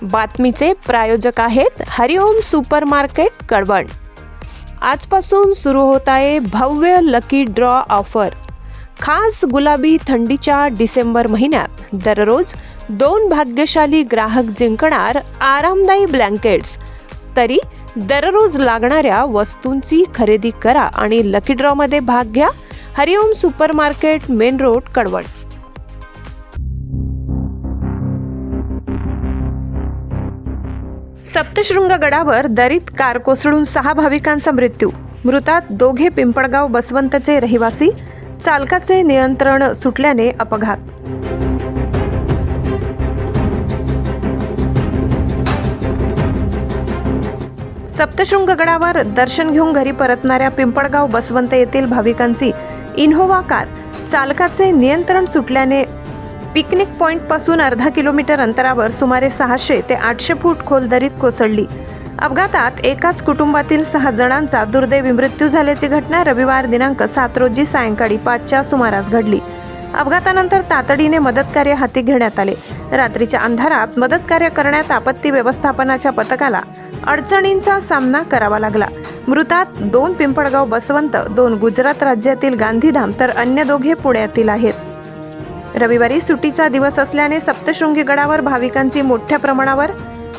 बातमीचे प्रायोजक आहेत हरिओम सुपरमार्केट कळवण। आजपासून सुरू होत आहे भव्य लकी ड्रॉ ऑफर। खास गुलाबी थंडीच्या डिसेंबर महिन्यात दररोज 2 भाग्यशाली ग्राहक जिंकणार आरामदायी ब्लँकेट्स। तरी दररोज लागणाऱ्या वस्तूंची खरेदी करा आणि लकी ड्रॉ मध्ये भाग घ्या। Hariom supermarket, main road, Kalwan. Saptashrung गडावर दरीत कार कोसळून 6 भाविकांचा मृत्यू। मृतात दोघे पिंपळगाव बसवंतचे रहिवासी। चालकाचे नियंत्रण सुटल्याने अपघात। सप्तशृंग गडावर दर्शन घेऊन घरी परतणाऱ्या पिंपळगाव बसवंत येथील भाविकांची इनोव्हा कार चालकाचे नियंत्रण सुटल्याने पिकनिक पॉइंट पासून अर्धा किलोमीटर अंतरावर सुमारे 600 ते 800 फूट खोल दरीत कोसळली। अपघातात एकाच कुटुंबातील 6 जणांचा दुर्दैवी मृत्यू झाल्याची घटना रविवार दिनांक 7 रोजी सायंकाळी 5च्या सुमारास घडली। अपघातानंतर तातडीने मदत कार्य हाती घेण्यात आले। रात्रीच्या अंधारात मदत कार्य करण्यात आपत्ती व्यवस्थापनाच्या पथकाला अडचणींचा सामना करावा लागला। मृतात 2 पिंपळगाव बसवंत, 2 गुजरात राज्यातील गांधीधाम तर अन्य दोघे पुण्यातील आहेत। रविवारी सुट्टीचा दिवस असल्याने सप्तशृंगी गडावर भाविकांची मोठ्या प्रमाणावर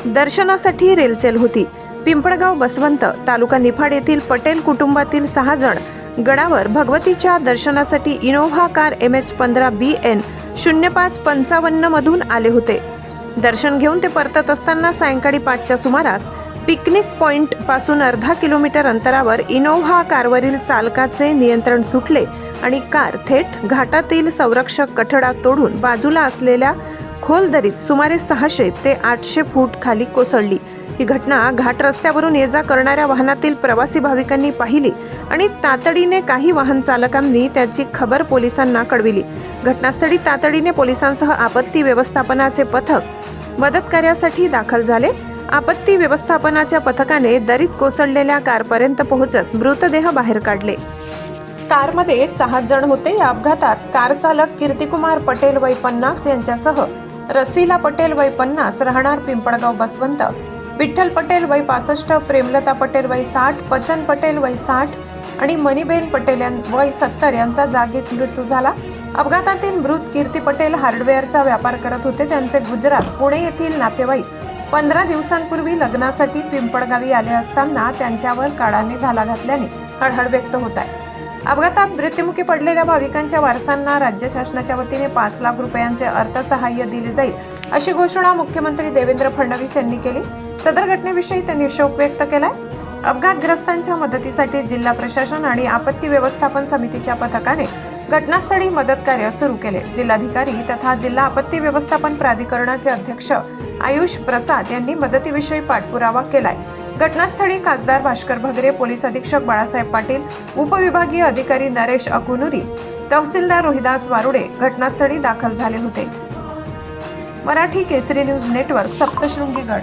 दर्शनासाठी रेलचेल होती। पिंपळगाव बसवंत, तालुका निफाड येथील पटेल कुटुंबातील 6 जण गडावर भगवतीच्या दर्शनासाठी इनोव्हा कार MH15BN 0555 मधून आले होते। दर्शन घेऊन ते परतत असताना सायंकाळी 5च्या सुमारास पिकनिक पॉइंट पासून अर्धा किलोमीटर अंतरावर इनोव्हा कारवरील चालकाचे नियंत्रण सुटले आणि कार थेट घाटातील संरक्षक कठडा तोडून बाजूला असलेल्या खोल दरीत सुमारे 600 ते 800 फूट खाली कोसळली। ही घटना घाट रस्त्यावरून ये जा करणाऱ्या वाहनातील प्रवासी भाविकांनी पाहिली आणि तातडीने काही वाहन चालकांनी त्याची खबर पोलिसांना कळविली। घटनास्थळी तातडीने पोलिसांसह आपत्ती व्यवस्थापनाचे पथक मदत कार्यासाठी दाखल झाले। आपत्ती व्यवस्थापनाच्या पथकाने दरीत कोसळलेल्या कारपर्यंत पोहोचत मृतदेह बाहेर काढले। कारमध्ये 6 जण होते। या अपघातात कार चालक कीर्तिकुमार पटेल वय 50 यांच्यासह रसीला पटेल वय 50 राहणार पिंपळगाव बसवंत, विठ्ठल पटेल वय 65, प्रेमलता पटेल वय 60, पचन पटेल वय 60 आणि मणिबेन पटेल वय 70 यांचा जागीच मृत्यू झाला। अपघातातील मृत कीर्ती पटेल हार्डवेअरचा व्यापार करत होते। त्यांचे गुजरात, पुणे येथील नातेवाईक 15 दिवसांपूर्वी लग्नासाठी पिंपळगावी आले असताना त्यांच्यावर काळाने घाला घातल्याने हळहळ व्यक्त होत आहे। अपघातात मृत्युमुखी पडलेल्या भाविकांच्या वारसांना राज्य शासनाच्या वतीने 5 लाख रुपयांचे अर्थसहाय्य दिले जाईल, अशी घोषणा मुख्यमंत्री देवेंद्र फडणवीस यांनी केली। सदर घटनेविषयी त्यांनी शोक व्यक्त केलाय। अपघातग्रस्तांच्या मदतीसाठी जिल्हा प्रशासन आणि आपत्ती व्यवस्थापन समितीच्या पथकाने घटनास्थळी मदत कार्य सुरू केले। जिल्हाधिकारी तथा जिल्हा आपत्ती व्यवस्थापन प्राधिकरणाचे अध्यक्ष आयुष प्रसाद यांनी मदतीविषयी पाठपुरावा केलाय। घटनास्थळी खासदार भास्कर भगरे, पोलीस अधीक्षक बाळासाहेब पाटील, उपविभागीय अधिकारी नरेश अकुनुरी, तहसीलदार रोहिदास वारुडे घटनास्थळी दाखल झाले होते। मराठी केसरी न्यूज नेटवर्क, सप्तशृंगी गड।